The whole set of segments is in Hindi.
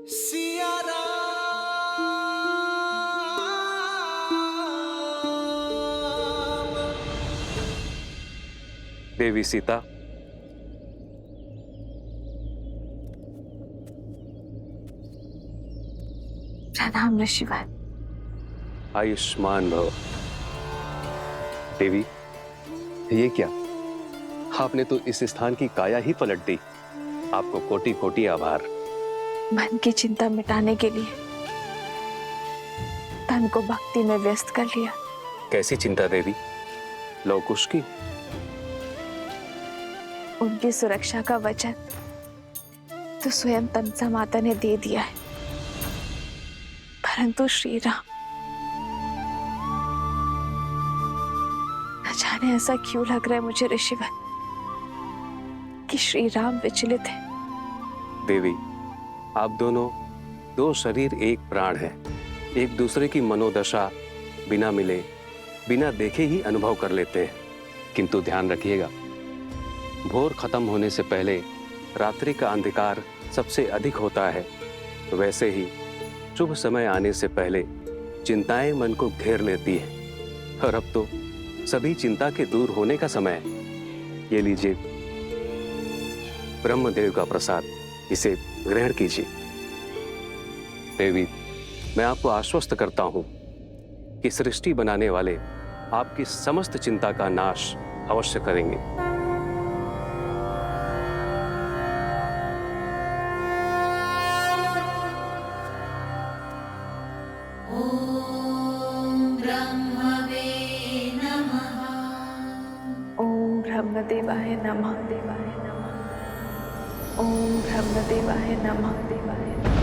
सिया राम। देवी सीता, प्रणाम ऋषिवर। आयुष्मान भव। देवी, ये क्या? आपने तो इस स्थान की काया ही पलट दी। आपको कोटि कोटि आभार। मन की चिंता मिटाने के लिए तन को भक्ति में व्यस्त कर लिया। कैसी चिंता देवी? लवकुश की? उनकी सुरक्षा का वचन तो स्वयं तमसा माता ने दे दिया है, परंतु श्री राम, न जाने ऐसा क्यों लग रहा है मुझे ऋषिवर कि श्री राम विचलित है। देवी, आप दोनों दो शरीर एक प्राण हैं। एक दूसरे की मनोदशा बिना मिले, बिना देखे ही अनुभव कर लेते हैं। किंतु ध्यान रखिएगा, भोर खत्म होने से पहले रात्रि का अंधकार सबसे अधिक होता है। वैसे ही शुभ समय आने से पहले चिंताएं मन को घेर लेती हैं। और अब तो सभी चिंता के दूर होने का समय है। ये लीजिए ब्रह्मदेव का प्रसाद, इसे ग्रहण कीजिए। देवी, मैं आपको आश्वस्त करता हूं कि सृष्टि बनाने वाले आपकी समस्त चिंता का नाश अवश्य करेंगे। ओम ब्रह्मदेवाय नमः। देवाय नमः। ओम ब्रह्मदेवाय नमः। देवाय नमः।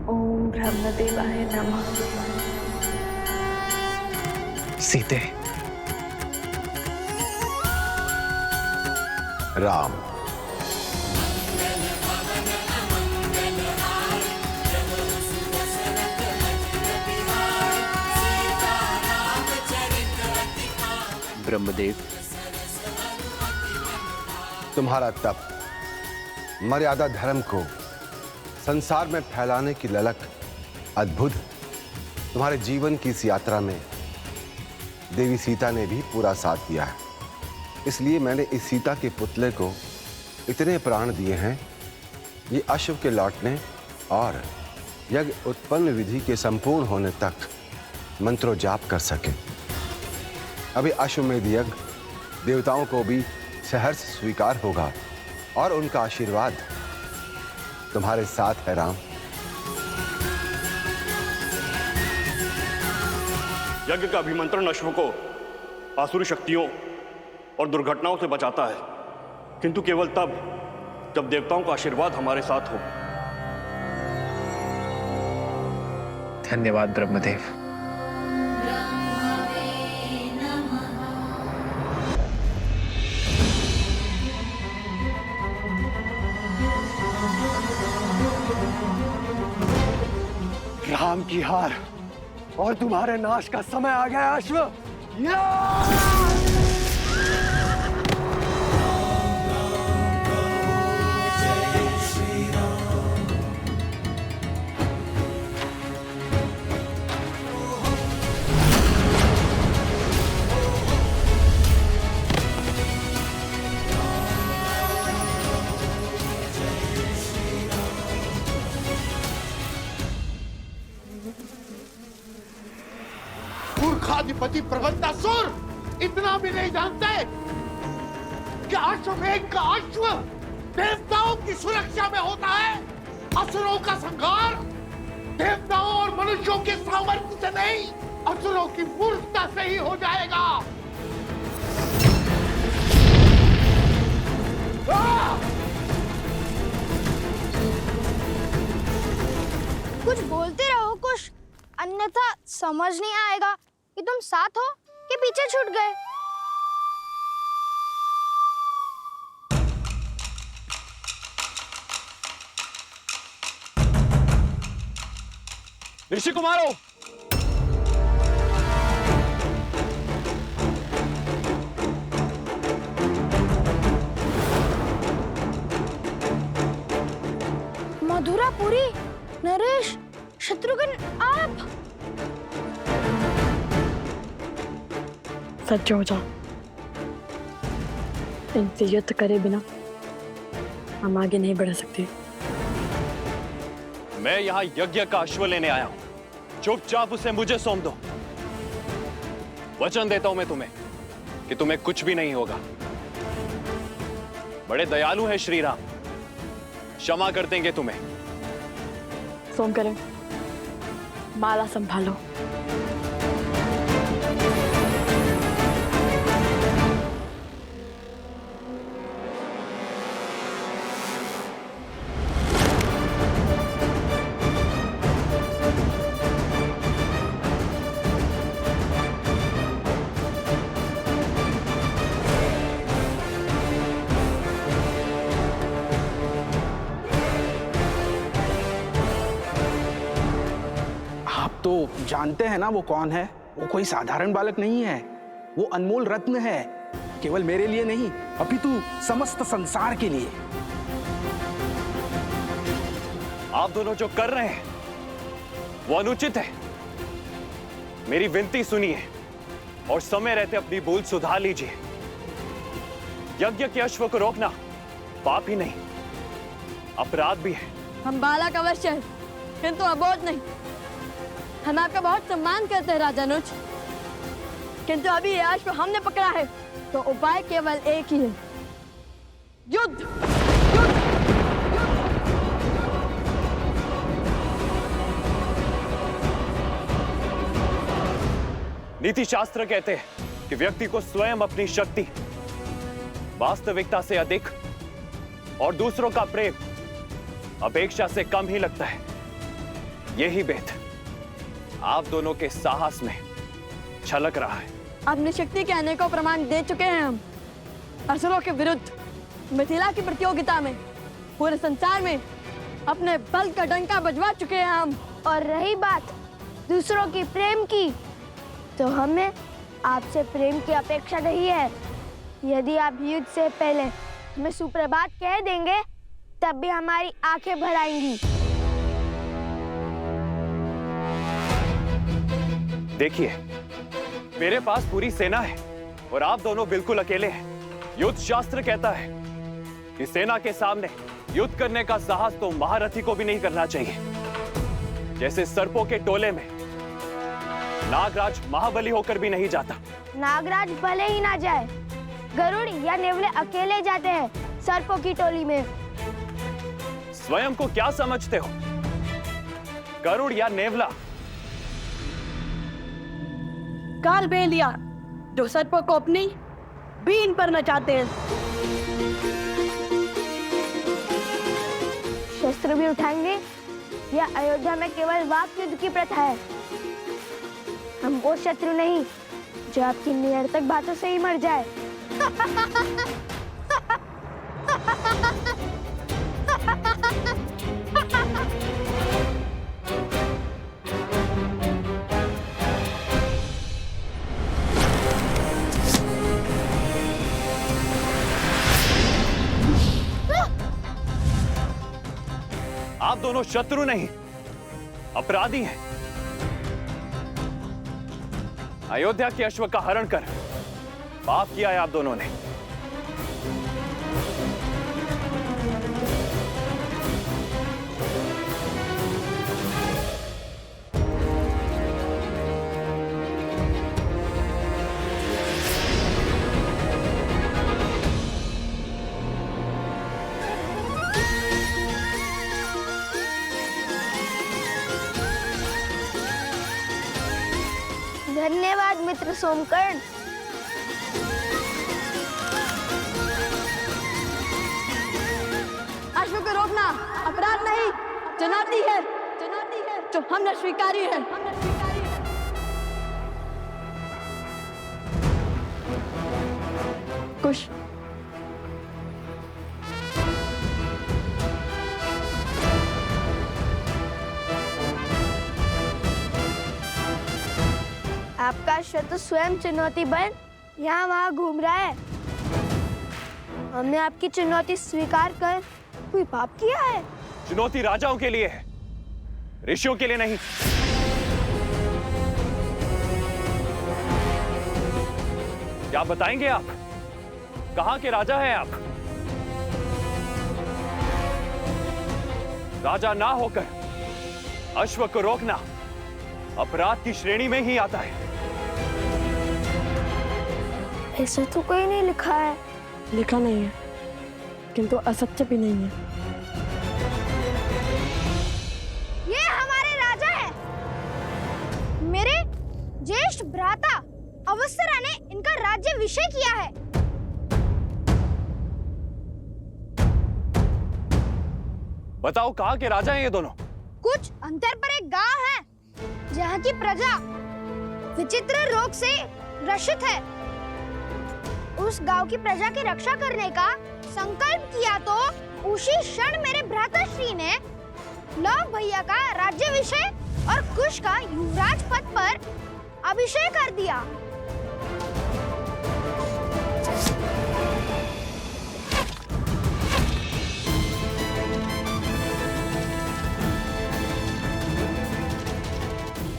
ओम ब्रह्मदेवाय नमः। सीते, राम, ब्रह्मदेव, तुम्हारा तप मर्यादा धर्म को संसार में फैलाने की ललक अद्भुत। तुम्हारे जीवन की इस यात्रा में देवी सीता ने भी पूरा साथ दिया है। इसलिए मैंने इस सीता के पुतले को इतने प्राण दिए हैं, ये अश्व के लौटने और यज्ञ उत्पन्न विधि के संपूर्ण होने तक मंत्रो जाप कर सके। अभी अश्वमेध यज्ञ देवताओं को भी सहर्ष स्वीकार होगा और उनका आशीर्वाद तुम्हारे साथ है राम। यज्ञ का अभिमंत्रण अश्व को आसुरी शक्तियों और दुर्घटनाओं से बचाता है, किंतु केवल तब जब देवताओं का आशीर्वाद हमारे साथ हो। धन्यवाद ब्रह्मदेव। राम की हार और तुम्हारे नाश का समय आ गया अश्व। मूर्खाधिपति प्रबंधासुर, इतना भी नहीं जानते कि अश्वमेध का अश्व देवताओं की सुरक्षा में होता है। असुरों का संहार देवताओं और मनुष्यों के सामर्थ्य से नहीं, असुरों की मूर्खता से ही हो जाएगा। कुछ बोलते रहो कुछ, अन्यथा समझ नहीं आएगा कि तुम साथ हो कि पीछे छूट गए। ऋषि कुमारों, पुरी, नरेश, शत्रुघ्न, आप सच हो जा। इनसे युद्ध करे बिना हम आगे नहीं बढ़ सकते। मैं यहाँ यज्ञ का अश्व लेने आया हूं। चुपचाप उसे मुझे सौंप दो। वचन देता हूं मैं तुम्हें कि तुम्हें कुछ भी नहीं होगा। बड़े दयालु हैं श्री राम, क्षमा कर देंगे तुम्हें। सोम करें, माला संभालो। तो जानते हैं ना वो कौन है? वो कोई साधारण बालक नहीं है, वो अनमोल रत्न है, केवल मेरे लिए नहीं अपितु समस्त संसार के लिए। आप दोनों जो कर रहे हैं वो अनुचित है। मेरी विनती सुनिए और समय रहते अपनी भूल सुधार लीजिए। यज्ञ के अश्व को रोकना पाप ही नहीं, अपराध भी है। हम बालक अवश्य हैं, किंतु अबोध नहीं। हम आपका बहुत सम्मान करते हैं राजानुज, किंतु अभी ये अश्व हमने पकड़ा है, तो उपाय केवल एक ही है, युद्ध। नीति शास्त्र कहते हैं कि व्यक्ति को स्वयं अपनी शक्ति, वास्तविकता से अधिक और दूसरों का प्रेम अपेक्षा से कम ही लगता है। यही भेद आप दोनों के साहस में छलक रहा है। अपनी शक्ति के अनेकों प्रमाण दे चुके हैं हम असुरों के विरुद्ध। मिथिला की प्रतियोगिता में पूरे संसार में अपने बल का डंका बजवा चुके हैं हम। और रही बात दूसरों की प्रेम की, तो हमें आपसे प्रेम की अपेक्षा नहीं है। यदि आप युद्ध से पहले हमें सुप्रभात कह देंगे, तब भी हमारी आंखें भर आएंगी। देखिए, मेरे पास पूरी सेना है और आप दोनों बिल्कुल अकेले हैं। युद्ध शास्त्र कहता है कि सेना के सामने युद्ध करने का साहस तो महारथी को भी नहीं करना चाहिए। जैसे सर्पों के टोले में नागराज महाबली होकर भी नहीं जाता। नागराज भले ही ना जाए, गरुड़ या नेवले अकेले जाते हैं सर्पों की टोली में। स्वयं को क्या समझते हो, गरुड़ या नेवला? काल बेलिया जो सर्पों को अपनी बीन पर नचाते हैं। शस्त्र भी उठाएंगे या अयोध्या में केवल वाक युद्ध की प्रथा है? हम वो शत्रु नहीं जो आपकी निरर्थक बातों से ही मर जाए। आप दोनों शत्रु नहीं, अपराधी हैं। अयोध्या के अश्व का हरण कर पाप किया है आप दोनों ने। धन्यवाद मित्र सोमकर्ण। अश्व को रोकना अपराध नहीं, चुनौती है जो हमने स्वीकारी है। कुश आपका शत्रु स्वयं चुनौती बन यहाँ वहाँ घूम रहा है। हमने आपकी चुनौती स्वीकार कर कोई पाप किया है? चुनौती राजाओं के लिए है, ऋषियों के लिए नहीं। क्या बताएंगे आप? कहां के राजा हैं आप? राजा ना होकर अश्व को रोकना अपराध की श्रेणी में ही आता है। ऐसा तो कहीं नहीं लिखा है। लिखा नहीं है, किंतु असत्य भी नहीं है। ये हमारे राजा है। मेरे ज्येष्ठ भ्राता अवसरा ने इनका राज्याभिषेक किया है। बताओ कहां के राजा हैं ये दोनों? कुछ अंतर पर एक गांव है जहाँ की प्रजा विचित्र रोग से ग्रसित है। उस गांव की प्रजा की रक्षा करने का संकल्प किया तो उसी क्षण मेरे भ्राताश्री ने लव भैया का राज्याभिषेक और कुश का युवराज पद पर अभिषेक कर दिया।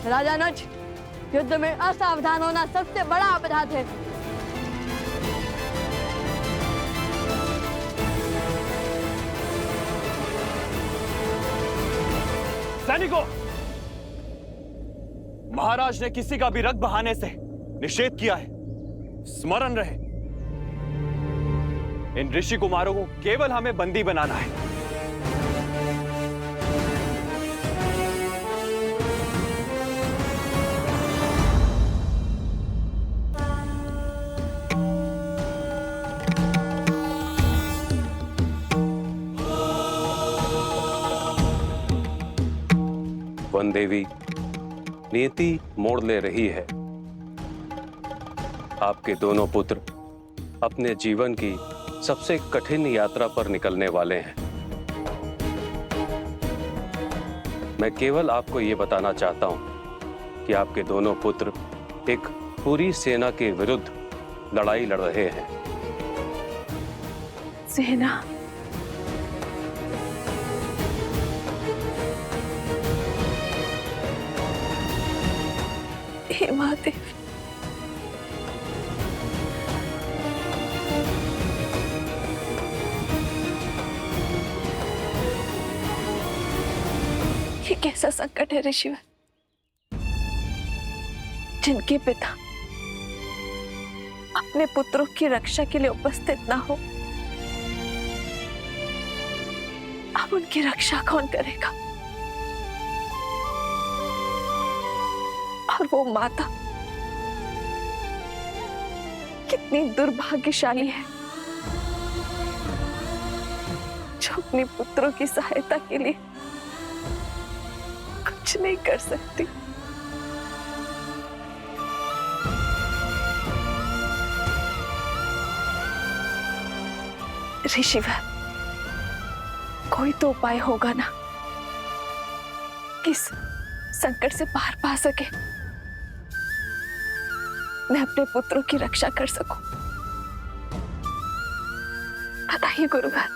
राजा नच, युद्ध में असावधान होना सबसे बड़ा अपराध है। सैनिकों, महाराज ने किसी का भी रक्त बहाने से निषेध किया है। स्मरण रहे, इन ऋषि कुमारों को केवल हमें बंदी बनाना है। वन देवी, नियति मोड़ ले रही है। आपके दोनों पुत्र अपने जीवन की सबसे कठिन यात्रा पर निकलने वाले हैं। मैं केवल आपको यह बताना चाहता हूं कि आपके दोनों पुत्र एक पूरी सेना के विरुद्ध लड़ाई लड़ रहे हैं। सेना? हे महादेव, ये कैसा संकट है ऋषिवर, जिनके पिता अपने पुत्रों की रक्षा के लिए उपस्थित ना हो। अब उनकी रक्षा कौन करेगा? और वो माता कितनी दुर्भाग्यशाली है जो अपने पुत्रों की सहायता के लिए कुछ नहीं कर सकती। ऋषिवर, कोई तो उपाय होगा ना कि इस संकट से पार पा सके, मैं अपने पुत्रों की रक्षा कर सकूं। बताइए गुरुवर।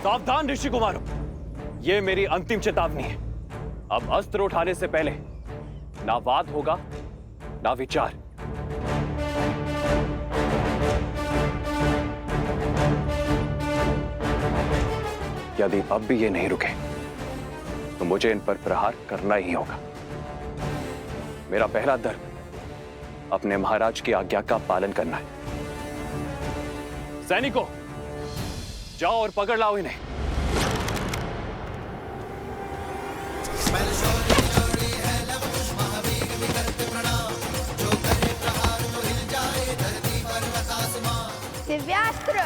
सावधान ऋषि कुमारों, ये मेरी अंतिम चेतावनी है। अब अस्त्र उठाने से पहले ना वाद होगा ना विचार। यदि अब भी ये नहीं रुके तो मुझे इन पर प्रहार करना ही होगा। मेरा पहला धर्म अपने महाराज की आज्ञा का पालन करना है। सैनिकों, जाओ और पकड़ लाओ इन्हें। दिव्यास्त्र।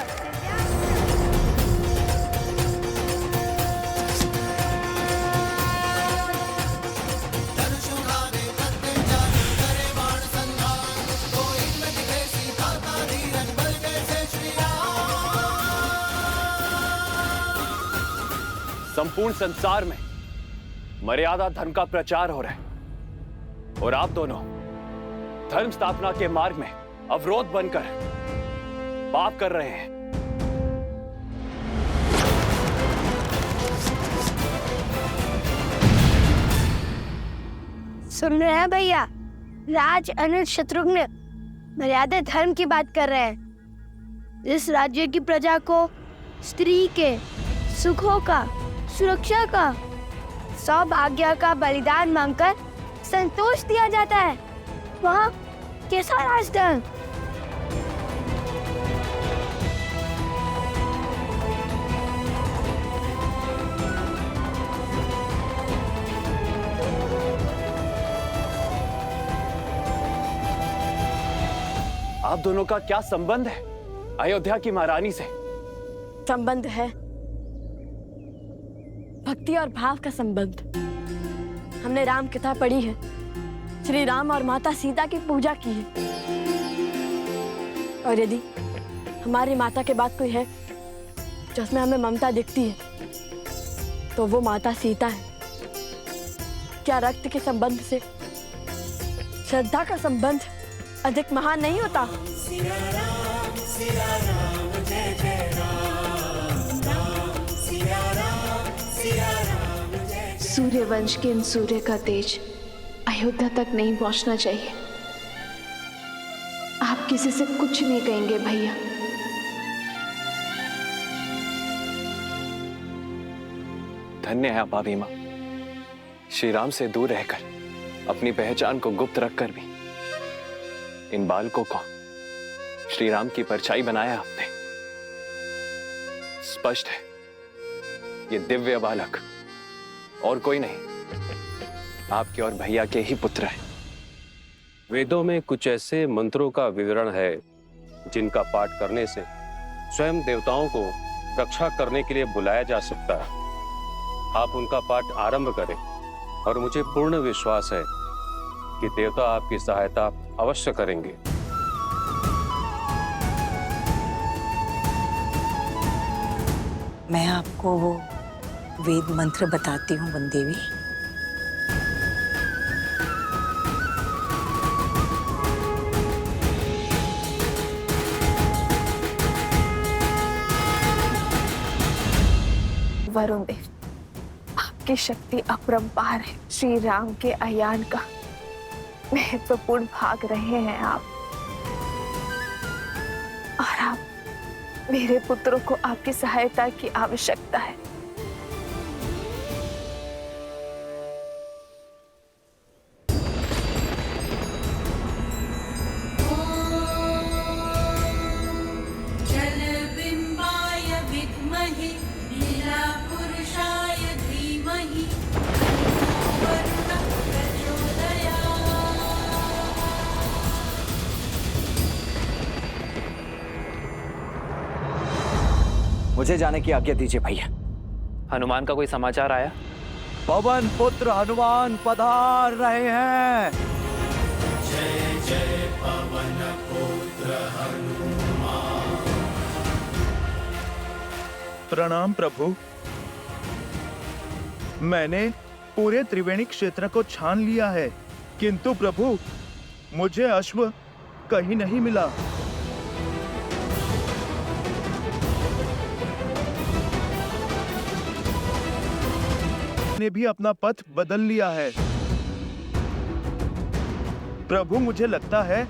संपूर्ण संसार में मर्यादा धर्म का प्रचार हो रहा है और आप दोनों धर्म स्थापना के मार्ग में अवरोध बनकर पाप कर रहे हैं। सुन रहे हैं भैया, राज अनुज शत्रुघ्न मर्यादा धर्म की बात कर रहे हैं। इस राज्य की प्रजा को स्त्री के सुखों का, सुरक्षा का, सौभाग्य का बलिदान मांगकर संतोष दिया जाता है। वहाँ कैसा राजधर्म? आप दोनों का क्या संबंध है अयोध्या की महारानी से? संबंध है भक्ति और भाव का संबंध। हमने राम कथा पढ़ी है, श्री राम और माता सीता की पूजा की है। और यदि हमारी माता के बाद कोई है जिसमें हमें ममता दिखती है तो वो माता सीता है। क्या रक्त के संबंध से श्रद्धा का संबंध अधिक महान नहीं होता? सूर्यवंश के इन सूर्य का तेज अयोध्या तक नहीं पहुंचना चाहिए। आप किसी से कुछ नहीं कहेंगे भैया। धन्य है आप अभिमा, श्री राम से दूर रहकर अपनी पहचान को गुप्त रखकर भी इन बालकों को श्री राम की परछाई बनाया आपने। स्पष्ट है ये दिव्य बालक और कोई नहीं, आपके और भैया के ही पुत्र हैं। वेदों में कुछ ऐसे मंत्रों का विवरण है जिनका पाठ करने से स्वयं देवताओं को रक्षा करने के लिए बुलाया जा सकता है। आप उनका पाठ आरंभ करें और मुझे पूर्ण विश्वास है कि देवता आपकी सहायता अवश्य करेंगे। मैं आपको वो वेद मंत्र बताती हूँ वनदेवी। वरुण देव, आपकी शक्ति अपरंपार है। श्री राम के अयान का महत्वपूर्ण भाग रहे हैं आप, और आप मेरे पुत्रों को आपकी सहायता की आवश्यकता है। मुझे जाने की आज्ञा दीजिए भैया। हनुमान का कोई समाचार आया? पवन पुत्र हनुमान पधार रहे हैं। जय जय पवन पुत्र हनुमान। प्रणाम प्रभु। मैंने पूरे त्रिवेणी क्षेत्र को छान लिया है, किंतु प्रभु मुझे अश्व कहीं नहीं मिला। ने भी अपना पथ बदल लिया है। प्रभु मुझे लगता है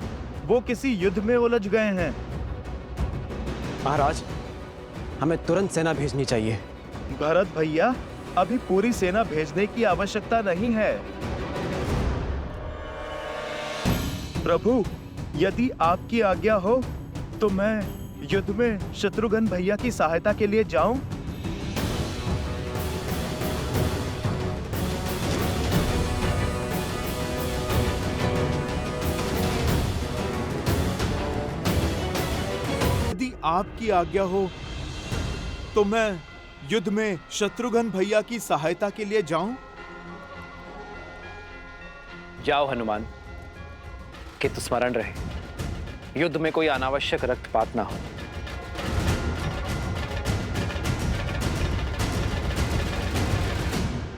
वो किसी युद्ध में उलझ गए हैं। महाराज, हमें तुरंत सेना भेजनी चाहिए। भरत भैया, अभी पूरी सेना भेजने की आवश्यकता नहीं है। प्रभु, यदि आपकी आज्ञा हो तो मैं युद्ध में शत्रुघ्न भैया की सहायता के लिए जाऊं। यदि आपकी आज्ञा हो तो मैं युद्ध में शत्रुघ्न भैया की सहायता के लिए जाऊं। जाओ हनुमान, किंतु स्मरण रहे युद्ध में कोई अनावश्यक रक्तपात ना हो।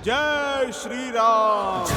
जय श्री राम।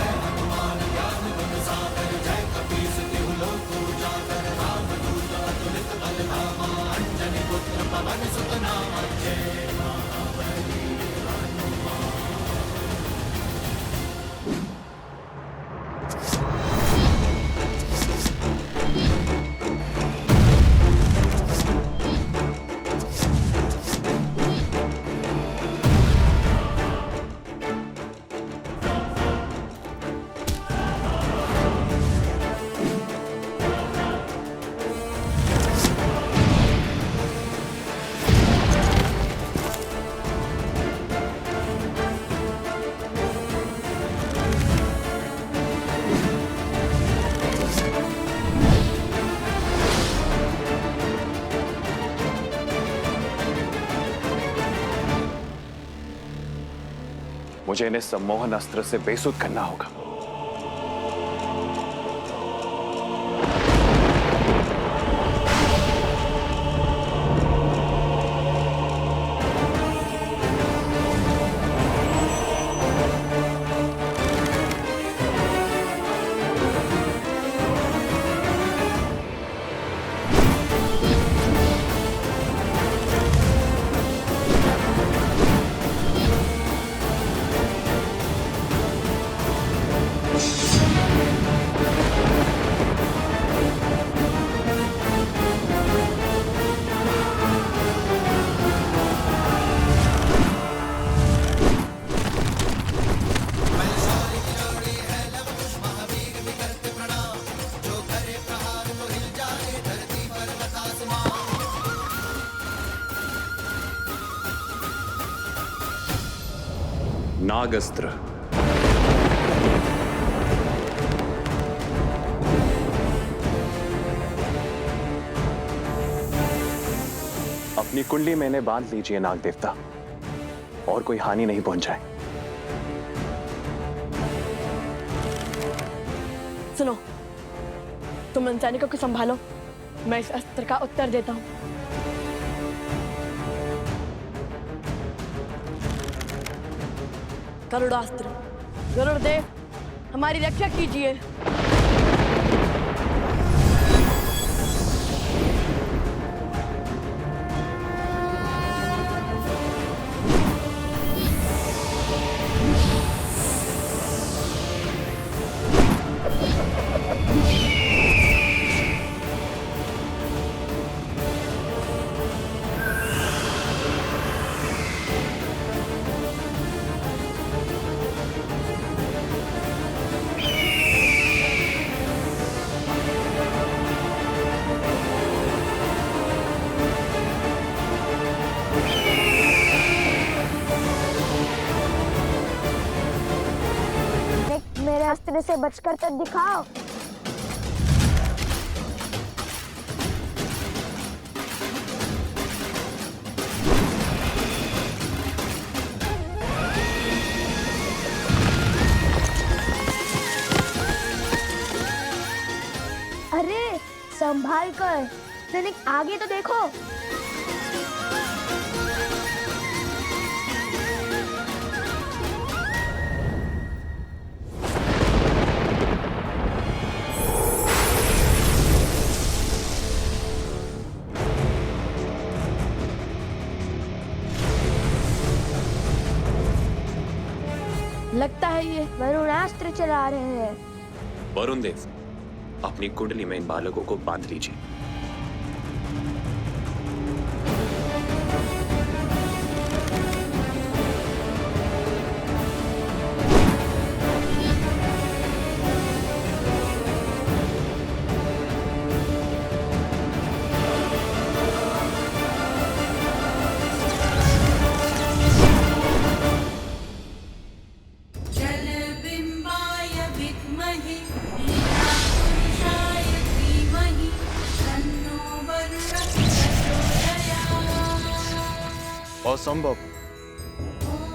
मुझे इन्हें सम्मोहन अस्त्र से बेसुध करना होगा। नागस्त्र। अपनी कुंडली में इन्हें बांध लीजिए नाग देवता, और कोई हानि नहीं पहुंचाए। सुनो, तुम इन सैनिकों को संभालो, मैं इस अस्त्र का उत्तर देता हूं। गरुड़ास्त्र। गरुड़देव, हमारी रक्षा कीजिए। मेरे अस्त्र से बचकर तो दिखाओ। अरे संभाल कर, सैनिक आगे तो देखो। लगता है ये वरुणास्त्र चला रहे हैं। वरुण देव, अपनी कुंडली में इन बालकों को बांध लीजिए। असंभव।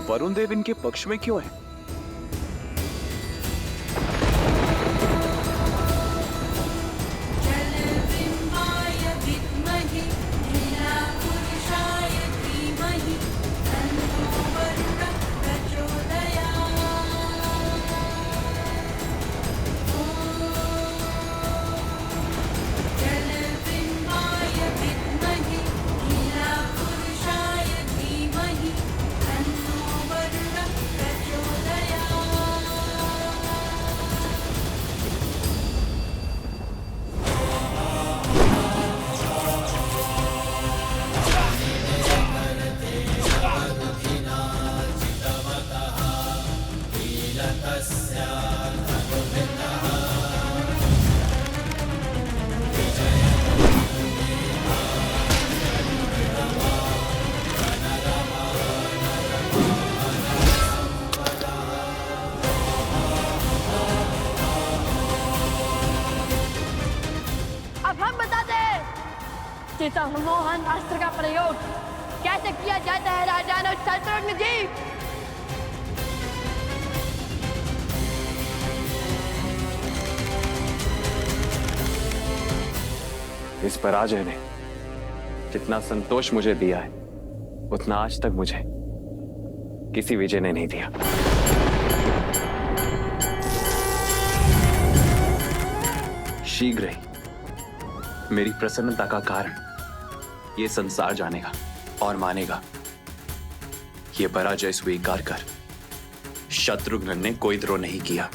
वरुण देव इनके पक्ष में क्यों है? इस सम्मोहन अस्त्र का प्रयोग कैसे किया जाता है राजानुज शत्रुघ्न जी? इस पराजय ने जितना संतोष मुझे दिया है उतना आज तक मुझे किसी विजय ने नहीं दिया। शीघ्र ही मेरी प्रसन्नता का कारण ये संसार जानेगा और मानेगा। ये पराजय स्वीकार कर शत्रुघ्न ने कोई द्रोह नहीं किया।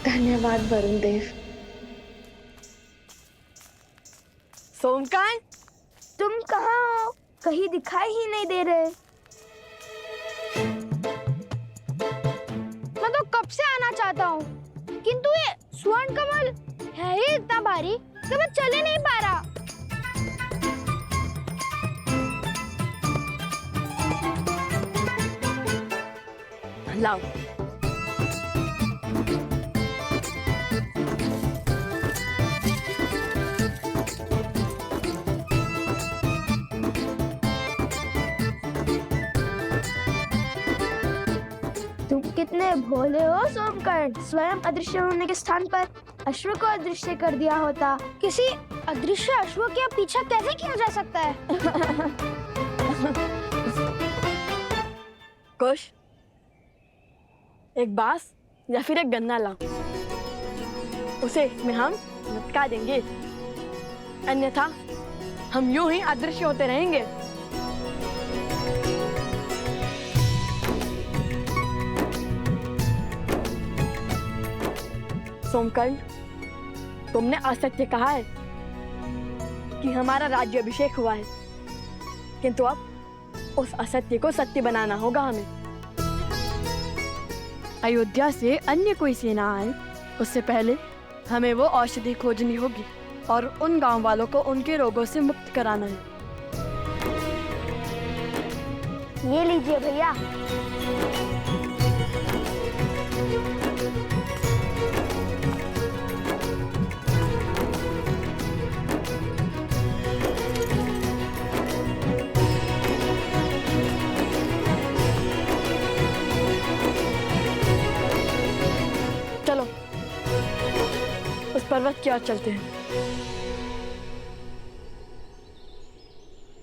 धन्यवाद वरुण देव। सोमकांत, तुम कहाँ हो? कहीं दिखाई ही नहीं दे रहे। मैं तो कब से आना चाहता हूँ, किंतु ये स्वर्ण कमल है ही इतना भारी कि मैं चले नहीं पा रहा। लाओ। तुम कितने भोले हो सोमकर्ण। स्वयं अदृश्य होने के स्थान पर अश्व को अदृश्य कर दिया होता। किसी अदृश्य अश्व के पीछा कैसे किया जा सकता है? कुश, एक बांस या फिर एक गन्ना लाओ, उसे इसमें हम लटका देंगे, अन्यथा हम यूं ही अदृश्य होते रहेंगे। सोमकर्ण, तुमने असत्य कहा है कि हमारा राज्य अभिषेक हुआ है, किंतु अब उस असत्य को सत्य बनाना होगा हमें। अयोध्या से अन्य कोई सेना आए उससे पहले हमें वो औषधि खोजनी होगी और उन गांव वालों को उनके रोगों से मुक्त कराना है। ये लीजिए भैया। चलो उस पर्वत की ओर चलते हैं।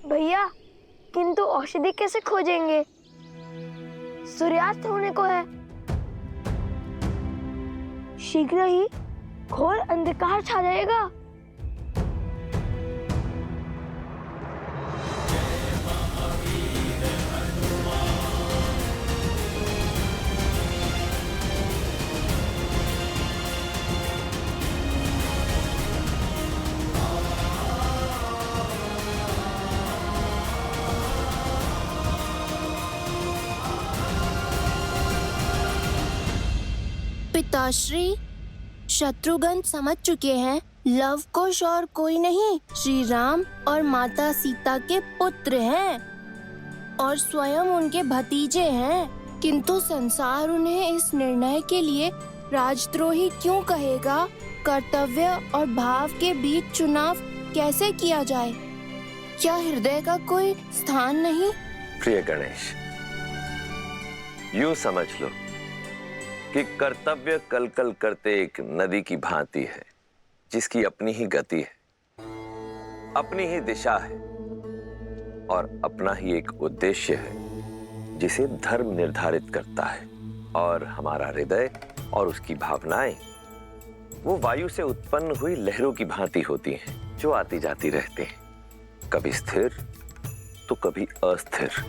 भैया, किंतु औषधि कैसे खोजेंगे? सूर्यास्त होने को है। शीघ्र ही घोर अंधकार छा जाएगा। पिताश्री, शत्रुघ्न समझ चुके हैं लव कुश और कोई नहीं, श्री राम और माता सीता के पुत्र हैं और स्वयं उनके भतीजे हैं। किंतु संसार उन्हें इस निर्णय के लिए राजद्रोही क्यों कहेगा? कर्तव्य और भाव के बीच चुनाव कैसे किया जाए? क्या हृदय का कोई स्थान नहीं? प्रिय गणेश, यूं समझ लो कि कर्तव्य कल कल करते एक नदी की भांति है, जिसकी अपनी ही गति है, अपनी ही दिशा है और अपना ही एक उद्देश्य है, जिसे धर्म निर्धारित करता है। और हमारा हृदय और उसकी भावनाएं वो वायु से उत्पन्न हुई लहरों की भांति होती हैं, जो आती जाती रहती हैं, कभी स्थिर तो कभी अस्थिर।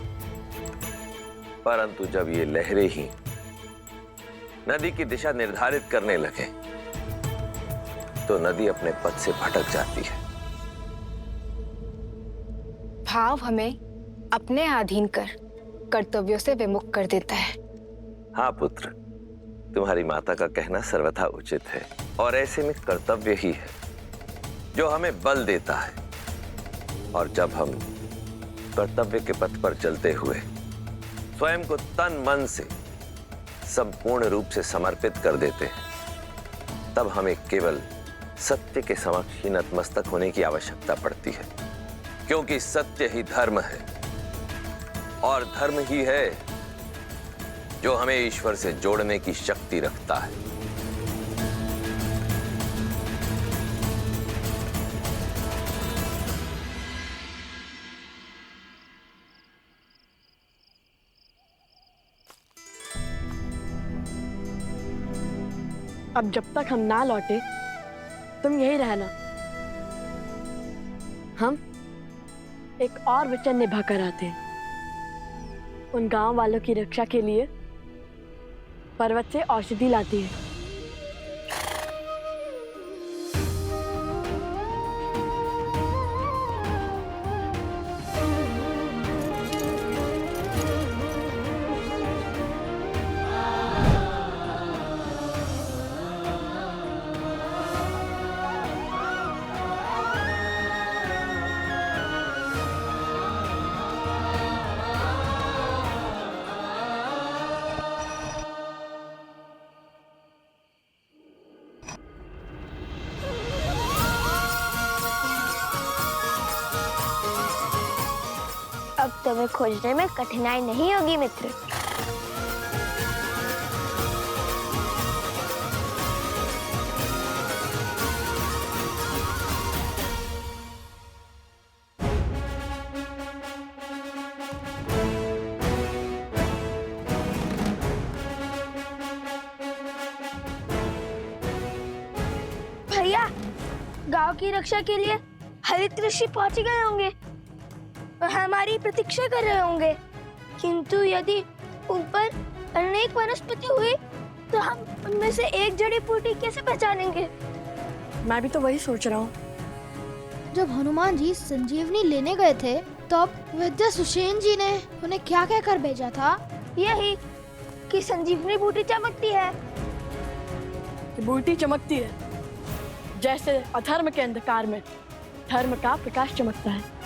परंतु जब ये लहरें ही नदी की दिशा निर्धारित करने लगे तो नदी अपने पथ से भटक जाती है। भाव हमें अपने अधीन कर कर्तव्यों से विमुख कर देता है। हाँ पुत्र, तुम्हारी माता का कहना सर्वथा उचित है और ऐसे में कर्तव्य ही है जो हमें बल देता है। और जब हम कर्तव्य के पथ पर चलते हुए स्वयं को तन मन से संपूर्ण रूप से समर्पित कर देते हैं, तब हमें केवल सत्य के समक्ष ही नतमस्तक होने की आवश्यकता पड़ती है, क्योंकि सत्य ही धर्म है और धर्म ही है जो हमें ईश्वर से जोड़ने की शक्ति रखता है। अब जब तक हम ना लौटे तुम यही रहना। हम एक और वचन निभा कर आते हैं। उन गांव वालों की रक्षा के लिए पर्वत से औषधि लाती है। अब तुम्हें खोजने में कठिनाई नहीं होगी मित्र। भैया, गांव की रक्षा के लिए हरित ऋषि पहुंच गए होंगे और हमारी प्रतीक्षा कर रहे होंगे, किंतु यदि उन पर अनेक वनस्पति हुई तो हम उनमें से एक जड़ी बूटी कैसे पहचानेंगे? मैं भी तो वही सोच रहा हूँ। जब हनुमान जी संजीवनी लेने गए थे तब वैद्य सुषेण जी ने उन्हें क्या कहकर भेजा था? यही कि संजीवनी बूटी चमकती है। बूटी चमकती है जैसे अधर्म के अंधकार में धर्म का प्रकाश चमकता है।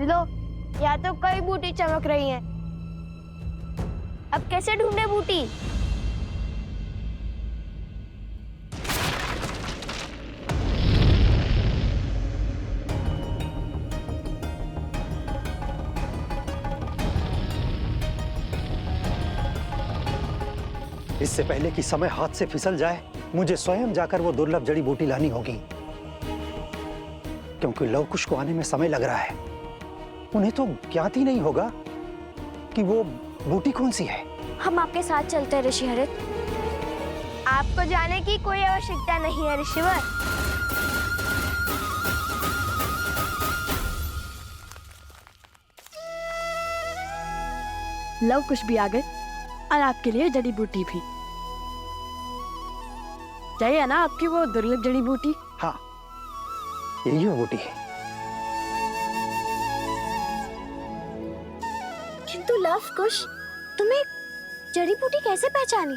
लो, यहाँ तो कई बूटी चमक रही हैं। अब कैसे ढूंढे बूटी? इससे पहले कि समय हाथ से फिसल जाए, मुझे स्वयं जाकर वो दुर्लभ जड़ी बूटी लानी होगी, क्योंकि लवकुश को आने में समय लग रहा है। उन्हें तो ज्ञात ही नहीं होगा कि वो बूटी कौन सी है। हम आपके साथ चलते हैं ऋषि हरित। आपको जाने की कोई आवश्यकता नहीं है ऋषिवर। लवकुश भी आ गए और आपके लिए जड़ी बूटी भी। चाहिए ना आपकी वो दुर्लभ जड़ी बूटी? हाँ, यही वो बूटी है। किंतु लवकुश, तुम्हें जड़ी बूटी कैसे पहचानी?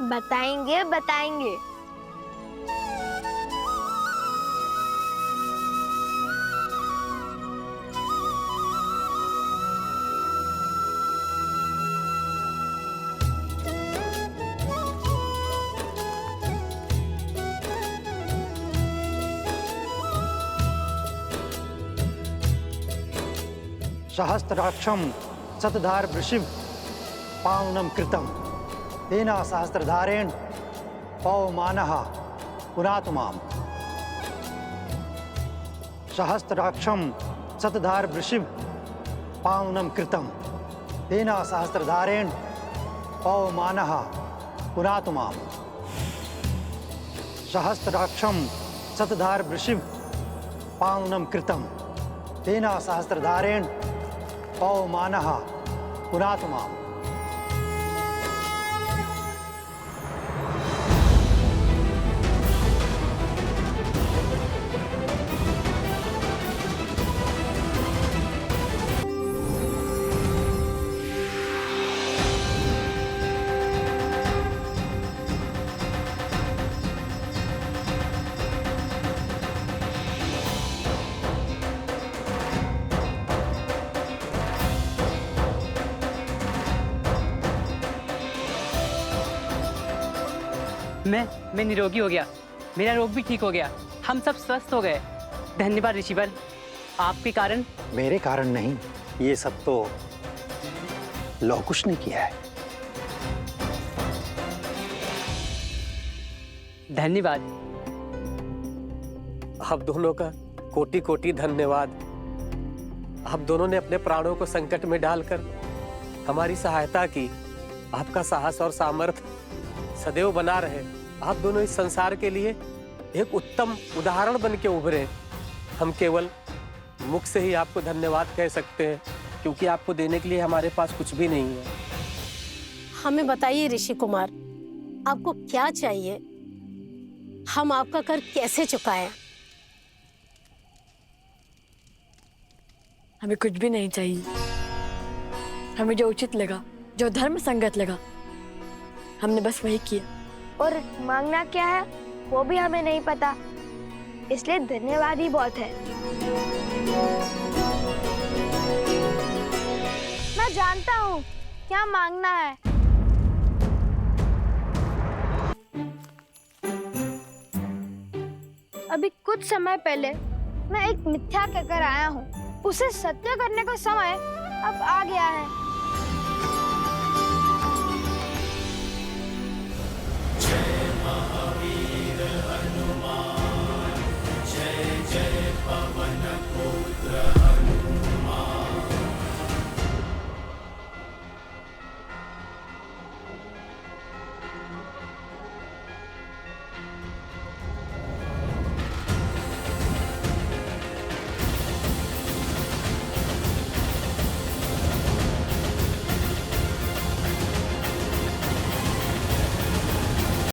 बताएंगे बताएंगे। सहस्त्राक्षम शतधार वृषिभ पावनम कृतम तेना सहस्त्रधारेण पवमानः पुनातु माम। सहस्त्राक्षम शतधार वृषिभ पावनम कृतम तेना सहस्त्रधारेण पवमानः पुनातु माम। सहस्त्राक्षम शतधार वृषिभ पावनम कृतम तेना सहस्त्रधारेण पवमानः पुनातु माम। मैं निरोगी हो गया, मेरा रोग भी ठीक हो गया, हम सब स्वस्थ हो गए। धन्यवाद ऋषिवर, आपके कारण। मेरे कारण नहीं, ये सब तो लौह कुश ने किया है। धन्यवाद। आप दोनों का कोटि कोटि धन्यवाद। आप दोनों ने अपने प्राणों को संकट में डालकर हमारी सहायता की। आपका साहस और सामर्थ्य सदैव बना रहे। आप दोनों इस संसार के लिए एक उत्तम उदाहरण बन के उभरे। हम केवल मुख से ही आपको धन्यवाद कह सकते हैं, क्योंकि आपको देने के लिए हमारे पास कुछ भी नहीं है। हमें बताइए ऋषि कुमार, आपको क्या चाहिए? हम आपका कर कैसे चुकाएं? हमें कुछ भी नहीं चाहिए। हमें जो उचित लगा, जो धर्म संगत लगा, हमने बस वही किया। और मांगना क्या है वो भी हमें नहीं पता, इसलिए धन्यवाद ही बहुत है। मैं जानता हूँ क्या मांगना है। अभी कुछ समय पहले मैं एक मिथ्या कहकर आया हूँ, उसे सत्य करने का समय अब आ गया है।